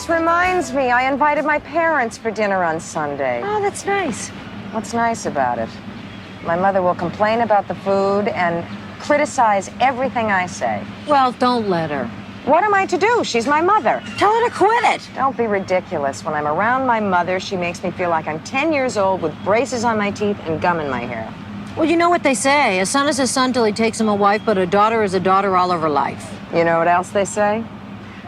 this reminds me, I invited my parents for dinner on Sunday. Oh, that's nice. What's nice about it? My mother will complain about the food and criticize everything I say. Well, don't let her. What am I to do? She's my mother. Tell her to quit it. Don't be ridiculous. When I'm around my mother, she makes me feel like I'm 10 years old with braces on my teeth and gum in my hair. Well, you know what they say. A son is a son till he takes him a wife, but a daughter is a daughter all of her life. You know what else they say?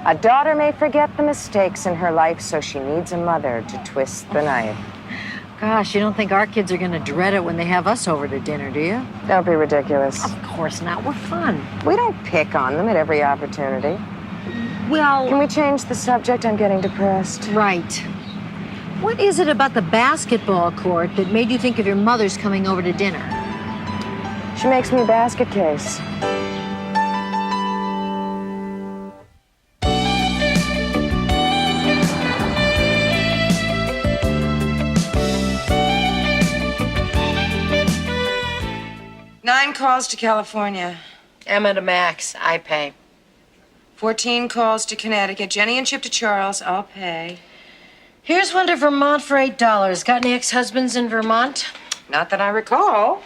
A daughter may forget the mistakes in her life, so she needs a mother to twist the knife. Gosh, you don't think our kids are going to dread it when they have us over to dinner, do you? Don't be ridiculous. Of course not. We're fun. We don't pick on them at every opportunity. Well... Can we change the subject? I'm getting depressed. Right. What is it about the basketball court that made you think of your mother's coming over to dinner? She makes me a basket case. Nine calls to California. Emma to Max. I pay. 14 calls to Connecticut. Jenny and Chip to Charles. I'll pay. Here's one to Vermont for $8. Got any ex-husbands in Vermont? Not that I recall.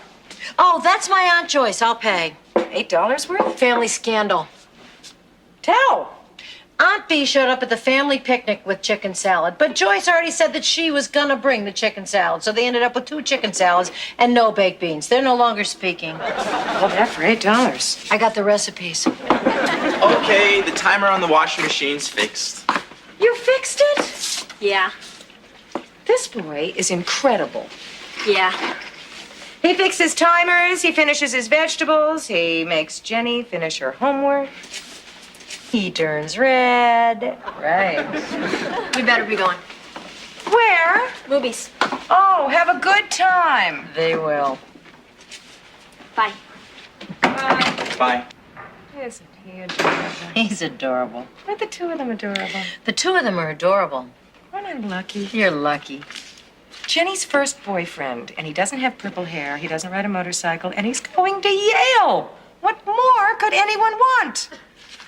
Oh, that's my Aunt Joyce. I'll pay. $8 worth? Family scandal. Tell. Aunt B showed up at the family picnic with chicken salad, but Joyce already said that she was gonna bring the chicken salad, so they ended up with 2 chicken salads and no baked beans. They're no longer speaking. All that for $8. I got the recipes. Okay, the timer on the washing machine's fixed. You fixed it? Yeah. This boy is incredible. Yeah. He fixes timers, he finishes his vegetables, he makes Jenny finish her homework. He turns red. Right. We better be going. Where? Movies. Oh, have a good time. They will. Bye. Bye. Bye. Isn't he adorable? He's adorable. Aren't the two of them adorable? The 2 of them are adorable. Aren't I lucky? You're lucky. Jenny's first boyfriend, and he doesn't have purple hair, he doesn't ride a motorcycle, and he's going to Yale. What more could anyone want?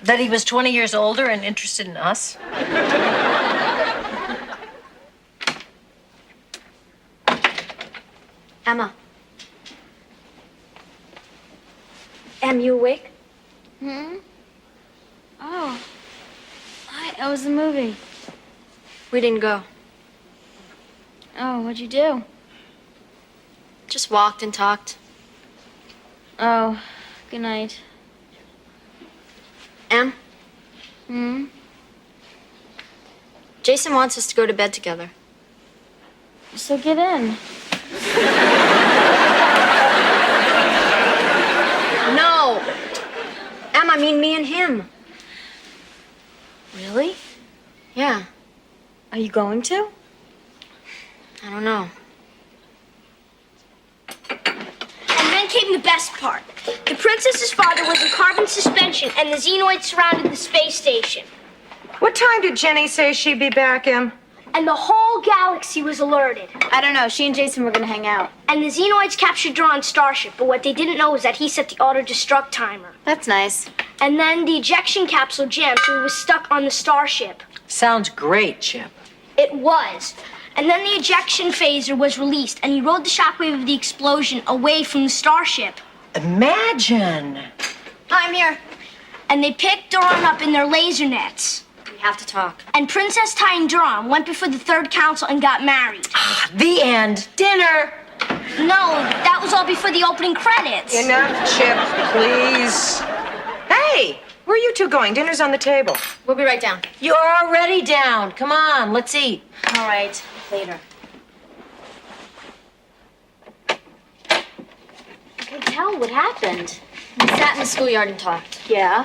That he was 20 years older and interested in us? Emma. Em, you awake? Oh. How was the movie? We didn't go. Oh, what'd you do? Just walked and talked. Oh, good night. Em, Jason wants us to go to bed together. So get in. No. Em, I mean me and him. Really? Yeah. Are you going to? I don't know. And then came the best part. The princess's father was in carbon suspension, and the xenoids surrounded the space station. What time did Jenny say she'd be back, Em? And the whole galaxy was alerted. I don't know. She and Jason were gonna hang out. And the xenoids captured Duran's starship, but what they didn't know was that he set the auto-destruct timer. That's nice. And then the ejection capsule jammed, so he was stuck on the starship. Sounds great, Chip. It was. And then the ejection phaser was released, and he rode the shockwave of the explosion away from the starship. Imagine. I'm here. And they picked Duran up in their laser nets. We have to talk. And Princess Ty and Duran went before the third council and got married. The end. Dinner. No, that was all before the opening credits. Enough, Chip, please. Hey, where are you two going? Dinner's on the table. We'll be right down. You're already down. Come on, let's eat. All right, later. Okay, tell what happened. We sat in the schoolyard and talked. Yeah.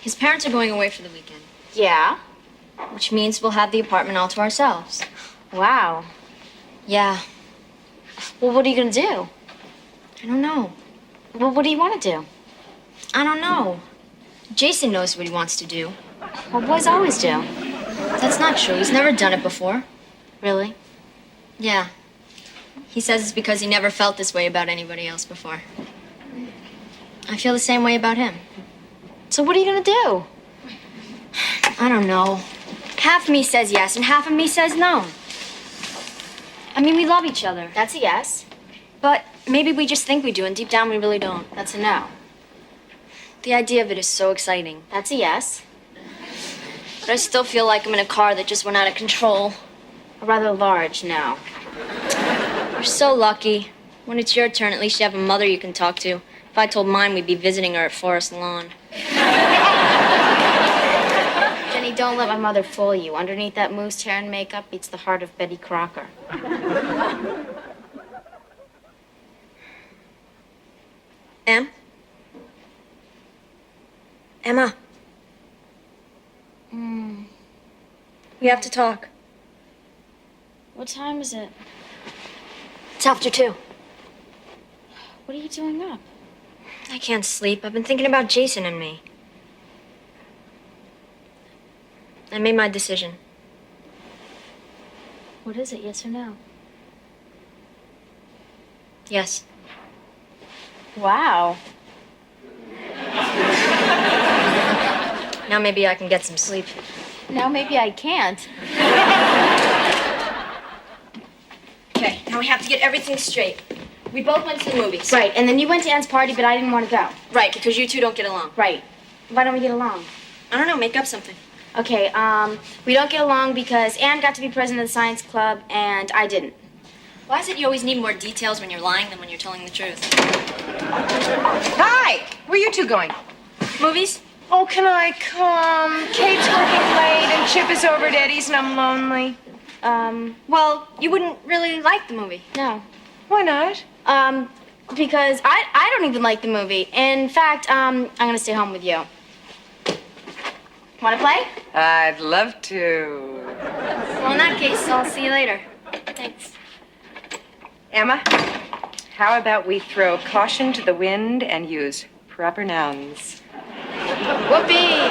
His parents are going away for the weekend, Yeah. which means we'll have the apartment all to ourselves. Wow. Yeah. Well, what are you gonna do? I don't know. Well, what do you want to do? I don't know. Jason knows what he wants to do. Well, boys always do. That's not true. He's never done it before. Really? Yeah. He says it's because he never felt this way about anybody else before. I feel the same way about him. So what are you gonna do? I don't know. Half me says yes and half of me says no. I mean, we love each other. That's a yes. But maybe we just think we do, and deep down we really don't. That's a no. The idea of it is so exciting. That's a yes. But I still feel like I'm in a car that just went out of control. A rather large no. You're so lucky. When it's your turn, at least you have a mother you can talk to. If I told mine, we'd be visiting her at Forest Lawn. Jenny, don't let my mother fool you. Underneath that mousse hair and makeup beats the heart of Betty Crocker. Em? Emma. We have to talk. What time is it? It's after 2. What are you doing up? I can't sleep. I've been thinking about Jason and me. I made my decision. What is it, yes or no? Yes. Wow. Now maybe I can get some sleep. Now maybe I can't. Okay, now we have to get everything straight. We both went to the movies. Right, and then you went to Anne's party, but I didn't want to go. Right, because you two don't get along. Right. Why don't we get along? I don't know, make up something. Okay, we don't get along because Anne got to be president of the science club and I didn't. Why is it you always need more details when you're lying than when you're telling the truth? Hi! Where are you two going? Movies? Oh, can I come? Kate's working late and Chip is over at Eddie's and I'm lonely. Well, you wouldn't really like the movie. No. Why not? Because I don't even like the movie. In fact, I'm gonna stay home with you. Wanna play? I'd love to. Well, in that case, I'll see you later. Thanks. Emma, how about we throw caution to the wind and use proper nouns? Whoopee!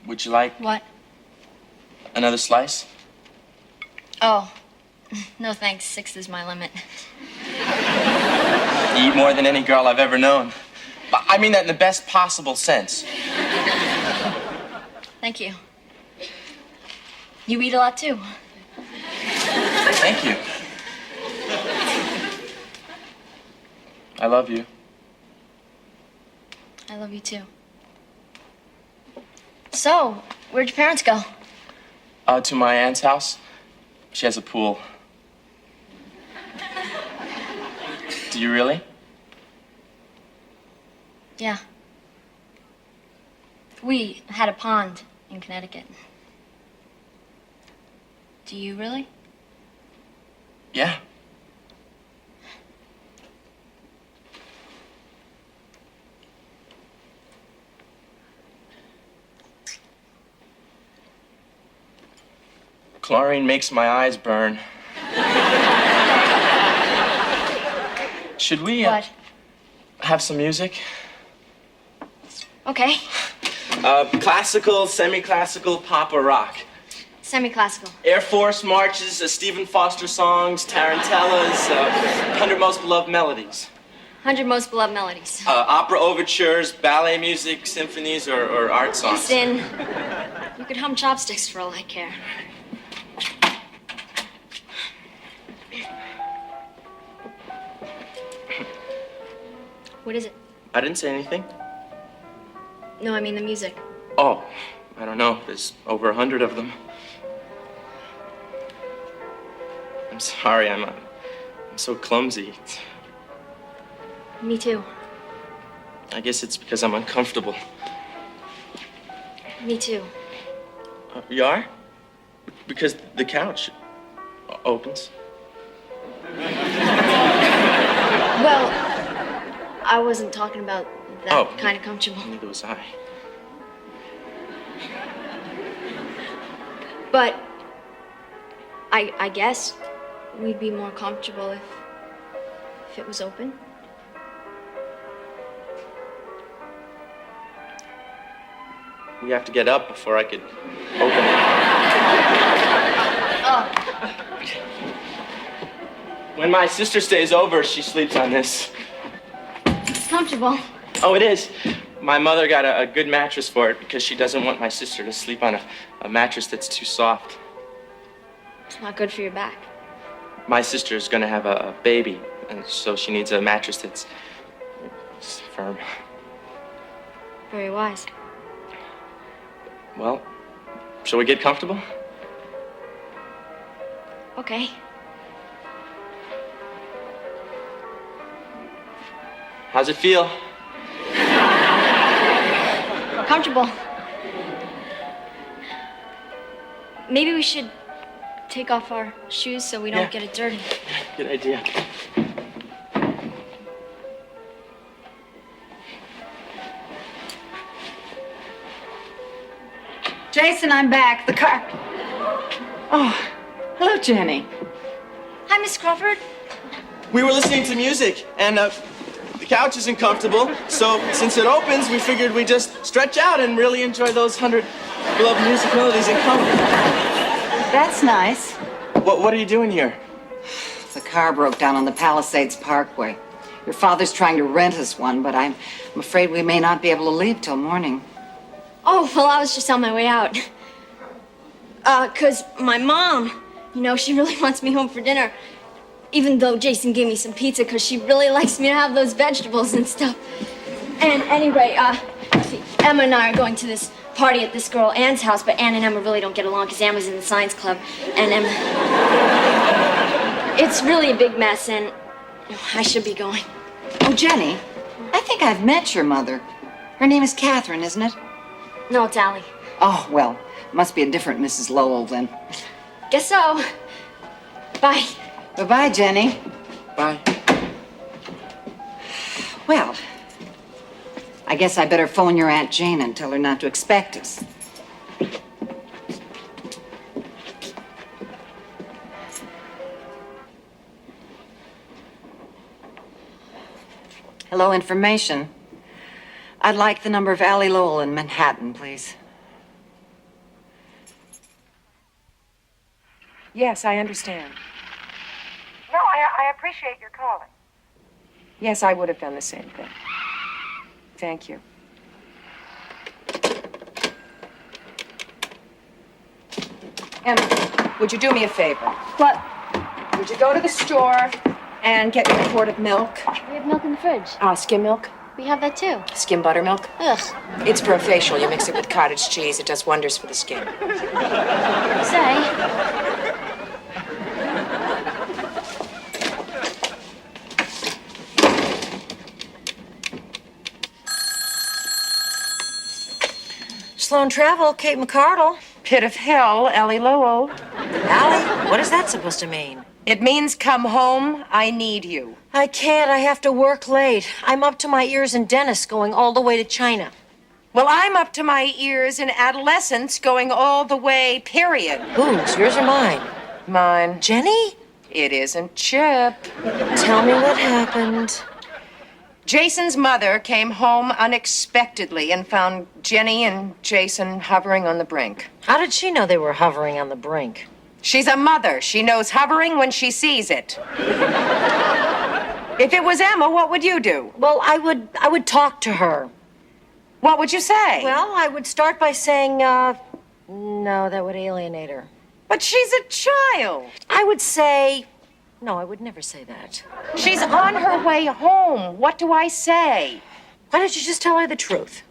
Would you like What? another slice? Oh, no thanks. 6 is my limit. You eat more than any girl I've ever known. I mean that in the best possible sense. Thank you. You eat a lot too. Thank you. I love you. I love you too. So, where'd your parents go? To my aunt's house. She has a pool. Do you really? Yeah. We had a pond in Connecticut. Do you really? Yeah. Chlorine makes my eyes burn. Should we What? have some music? Okay. Classical, semi-classical, pop, or rock? Semi-classical. Air Force marches, Stephen Foster songs, tarantellas, 100 Most Beloved Melodies. 100 Most Beloved Melodies. Opera overtures, ballet music, symphonies, or art songs. Listen, you could hum chopsticks for all I care. What is it? I didn't say anything. No, I mean the music. Oh, I don't know. There's over 100 of them. I'm sorry, I'm so clumsy. Me too. I guess it's because I'm uncomfortable. Me too. You are? Because the couch opens. Well, I wasn't talking about that Oh. kind of comfortable. Neither was I. But I guess we'd be more comfortable if it was open. We have to get up before I could open it. Oh, When my sister stays over, she sleeps on this. It's comfortable. Oh, it is. My mother got a good mattress for it because she doesn't want my sister to sleep on a mattress that's too soft. It's not good for your back. My sister's gonna have a baby, and so she needs a mattress that's firm. Very wise. Well, shall we get comfortable? Okay. How's it feel? Comfortable. Maybe we should take off our shoes so we don't Yeah. get it dirty. Good idea. Jason, I'm back. The car. Oh, hello, Jenny. Hi, Miss Crawford. We were listening to music, and the couch isn't comfortable, so since it opens, we figured we'd just stretch out and really enjoy those 100 beloved music melodies in comfort. That's nice. What are you doing here? The car broke down on the Palisades Parkway. Your father's trying to rent us one, but I'm afraid we may not be able to leave till morning. Oh, well, I was just on my way out. 'Cause my mom, she really wants me home for dinner. Even though Jason gave me some pizza, 'cause she really likes me to have those vegetables and stuff. And anyway, see, Emma and I are going to this party at this girl Anne's house, but Anne and Emma really don't get along because Emma's in the science club, and Emma... It's really a big mess, and I should be going. Oh, Jenny, I think I've met your mother. Her name is Catherine, isn't it? No, it's Allie. Oh, well, must be a different Mrs. Lowell then. Guess so. Bye. Bye-bye, Jenny. Bye. Well, I guess I better phone your Aunt Jane and tell her not to expect us. Hello, information. I'd like the number of Allie Lowell in Manhattan, please. Yes, I understand. No, I appreciate your calling. Yes, I would have done the same thing. Thank you. Emma, would you do me a favor? What? Would you go to the store and get me a quart of milk? We have milk in the fridge. Skim milk? We have that too. Skim buttermilk? Ugh. It's for a facial. You mix it with cottage cheese. It does wonders for the skin. Say. Sloan Travel, Kate McCardle. Pit of hell, Ellie Lowell. Allie, what is that supposed to mean? It means come home. I need you. I can't. I have to work late. I'm up to my ears in dentists going all the way to China. Well, I'm up to my ears in adolescence going all the way, period. Whose? Yours or mine? Mine. Jenny? It isn't Chip. Tell me what happened. Jason's mother came home unexpectedly and found Jenny and Jason hovering on the brink. How did she know they were hovering on the brink? She's a mother. She knows hovering when she sees it. If it was Emma, what would you do? Well, I would talk to her. What would you say? Well, I would start by saying, no, that would alienate her. But she's a child. I would say, no, I would never say that. She's on her way home. What do I say? Why don't you just tell her the truth?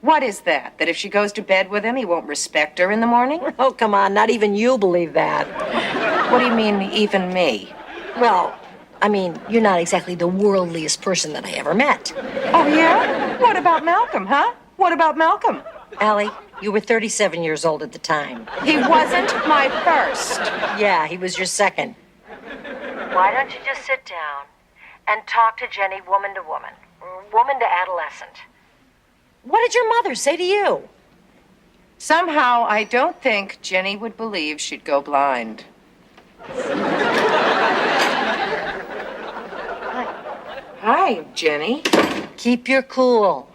What is that? That if she goes to bed with him, he won't respect her in the morning? Oh, come on, not even you believe that. What do you mean, even me? Well, I mean, you're not exactly the worldliest person that I ever met. Oh, yeah? What about Malcolm, huh? What about Malcolm? Allie, you were 37 years old at the time. He wasn't my first. Yeah, he was your second. Why don't you just sit down and talk to Jenny woman to woman, woman to adolescent? What did your mother say to you? Somehow, I don't think Jenny would believe she'd go blind. Hi, Jenny. Keep your cool.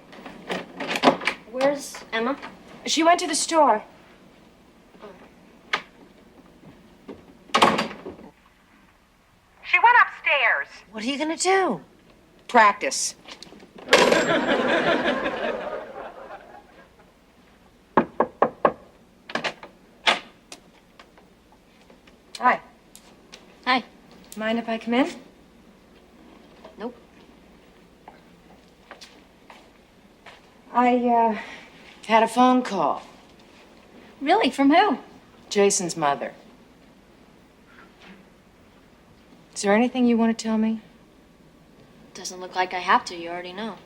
Where's Emma? She went to the store. She went upstairs. What are you gonna do? Practice. Hi. Hi. Mind if I come in? Nope. I had a phone call. Really? From who? Jason's mother. Is there anything you want to tell me? Doesn't look like I have to. You already know.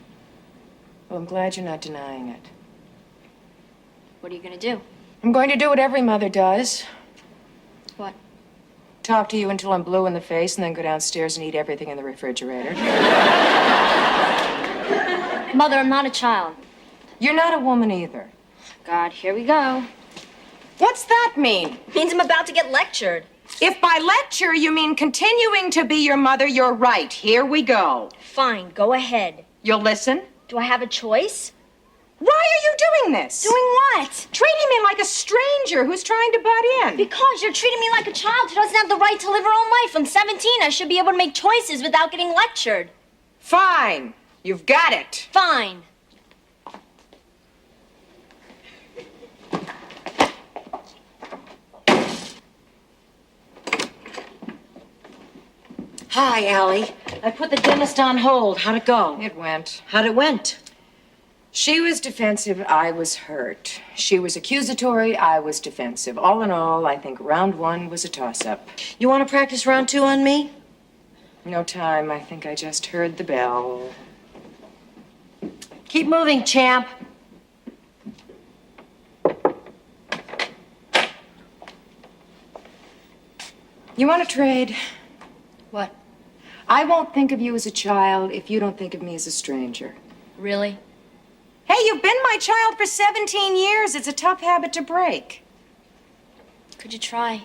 Well, I'm glad you're not denying it. What are you gonna do? I'm going to do what every mother does. What? Talk to you until I'm blue in the face and then go downstairs and eat everything in the refrigerator. Mother, I'm not a child. You're not a woman either. God, here we go. What's that mean? Means I'm about to get lectured. If by lecture you mean continuing to be your mother, you're right. Here we go. Fine, go ahead. You'll listen? Do I have a choice? Why are you doing this? Doing what? Treating me like a stranger who's trying to butt in. Because you're treating me like a child who doesn't have the right to live her own life. I'm 17. I should be able to make choices without getting lectured. Fine. You've got it. Fine. Hi, Allie. I put the dentist on hold. How'd it go? It went. How'd it went? She was defensive, I was hurt. She was accusatory, I was defensive. All in all, I think round one was a toss-up. You want to practice round 2 on me? No time, I think I just heard the bell. Keep moving, champ. You want to trade? What? I won't think of you as a child if you don't think of me as a stranger. Really? Hey, you've been my child for 17 years. It's a tough habit to break. Could you try?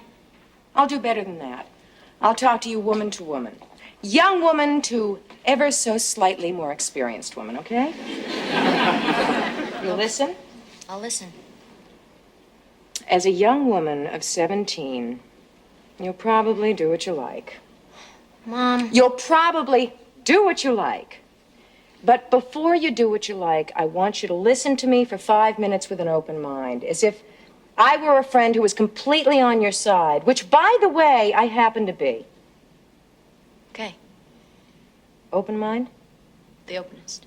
I'll do better than that. I'll talk to you woman to woman. Young woman to ever so slightly more experienced woman, okay? You listen? I'll listen. As a young woman of 17, you'll probably do what you like. Mom. You'll probably do what you like. But before you do what you like, I want you to listen to me for 5 minutes with an open mind, as if I were a friend who was completely on your side, which, by the way, I happen to be. Okay. Open mind? The openest.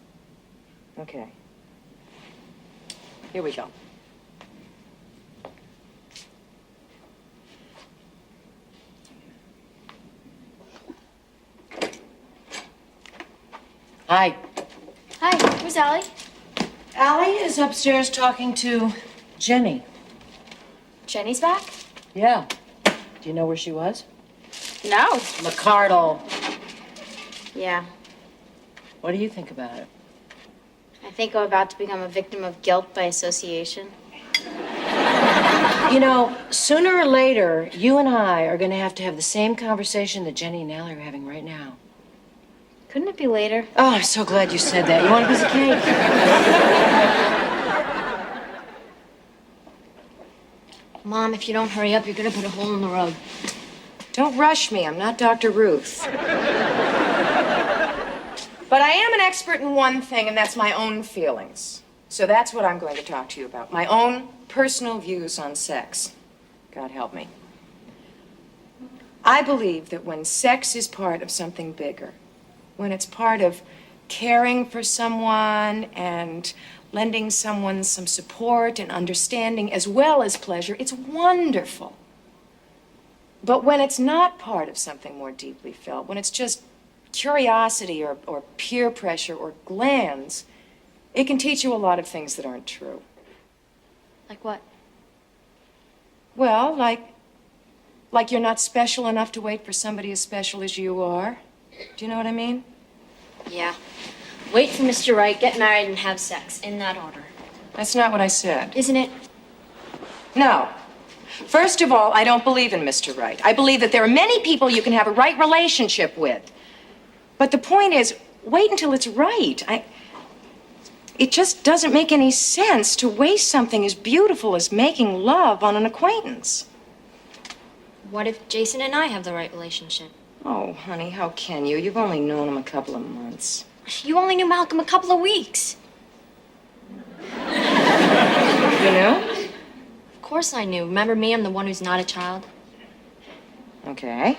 Okay. Here we go. Hi. Hi, where's Allie? Allie is upstairs talking to Jenny. Jenny's back? Yeah. Do you know where she was? No. McCardle. Yeah. What do you think about it? I think I'm about to become a victim of guilt by association. You know, sooner or later, you and I are going to have the same conversation that Jenny and Allie are having right now. Couldn't it be later? Oh, I'm so glad you said that. You want a piece of cake? Mom, if you don't hurry up, you're gonna put a hole in the road. Don't rush me. I'm not Dr. Ruth. But I am an expert in one thing, and that's my own feelings. So that's what I'm going to talk to you about. My own personal views on sex. God help me. I believe that when sex is part of something bigger, when it's part of caring for someone and lending someone some support and understanding as well as pleasure, it's wonderful. But when it's not part of something more deeply felt, when it's just curiosity or peer pressure or glands, it can teach you a lot of things that aren't true. Like what? Well, like you're not special enough to wait for somebody as special as you are. Do you know what I mean? Yeah. Wait for Mr. Right, get married, and have sex. In that order. That's not what I said. Isn't it? No. First of all, I don't believe in Mr. Right. I believe that there are many people you can have a right relationship with. But the point is, wait until it's right. It just doesn't make any sense to waste something as beautiful as making love on an acquaintance. What if Jason and I have the right relationship? Oh, honey, how can you? You've only known him a couple of months. You only knew Malcolm a couple of weeks. You know? Of course I knew. Remember me? I'm the one who's not a child. Okay.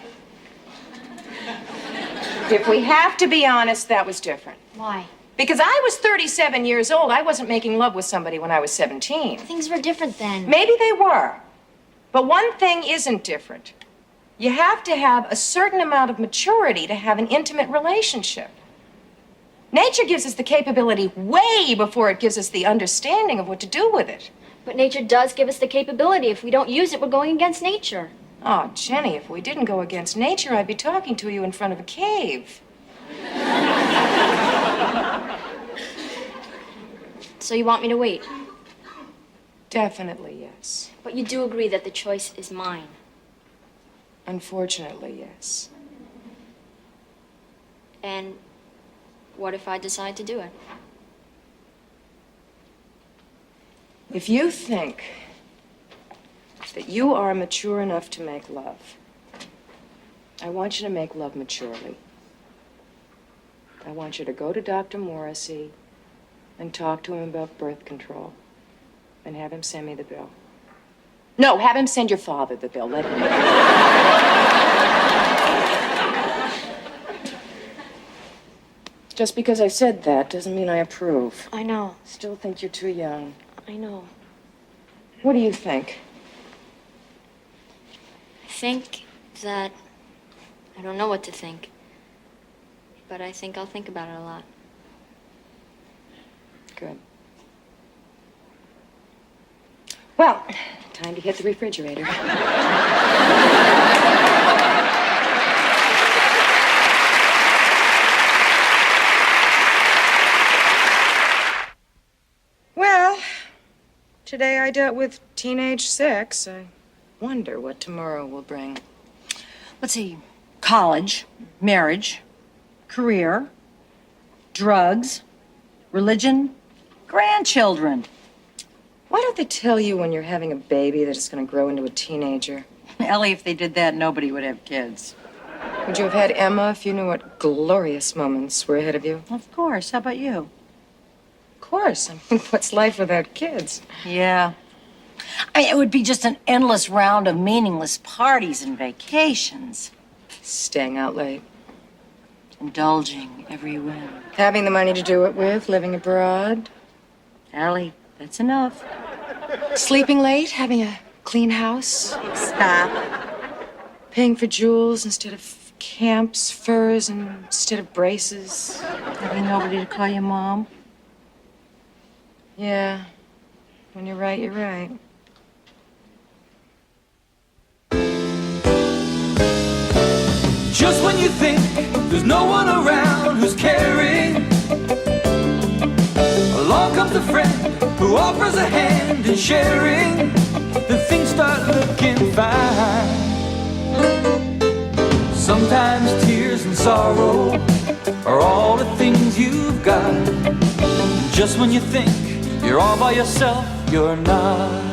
If we have to be honest, that was different. Why? Because I was 37 years old. I wasn't making love with somebody when I was 17. Things were different then. Maybe they were. But one thing isn't different. You have to have a certain amount of maturity to have an intimate relationship. Nature gives us the capability way before it gives us the understanding of what to do with it. But nature does give us the capability. If we don't use it, we're going against nature. Oh, Jenny, if we didn't go against nature, I'd be talking to you in front of a cave. So you want me to wait? Definitely, yes. But you do agree that the choice is mine. Unfortunately, yes. And what if I decide to do it? If you think that you are mature enough to make love, I want you to make love maturely. I want you to go to Dr. Morrissey and talk to him about birth control and have him send me the bill. No, have him send your father the bill. Let him know. Just because I said that doesn't mean I approve. I know. Still think you're too young. I know. What do you think? I think that... I don't know what to think. But I think I'll think about it a lot. Good. Well, time to hit the refrigerator. Well, today I dealt with teenage sex. I wonder what tomorrow will bring. Let's see. College, marriage, career, drugs, religion, grandchildren. Why don't they tell you when you're having a baby that it's going to grow into a teenager? Ellie, if they did that, nobody would have kids. Would you have had Emma if you knew what glorious moments were ahead of you? Of course. How about you? Of course. I mean, what's life without kids? Yeah. I mean, it would be just an endless round of meaningless parties and vacations. Staying out late. Indulging every whim. Having the money to do it with, living abroad. Ellie, that's enough. Sleeping late, having a clean house. Stop. Paying for jewels instead of camps, furs instead of braces. Having nobody to call you Mom. Yeah. When you're right, you're right. Just when you think there's no one around who's caring, along comes a friend who offers a hand in sharing. Then things start looking fine. Sometimes tears and sorrow are all the things you've got. Just when you think you're all by yourself, you're not.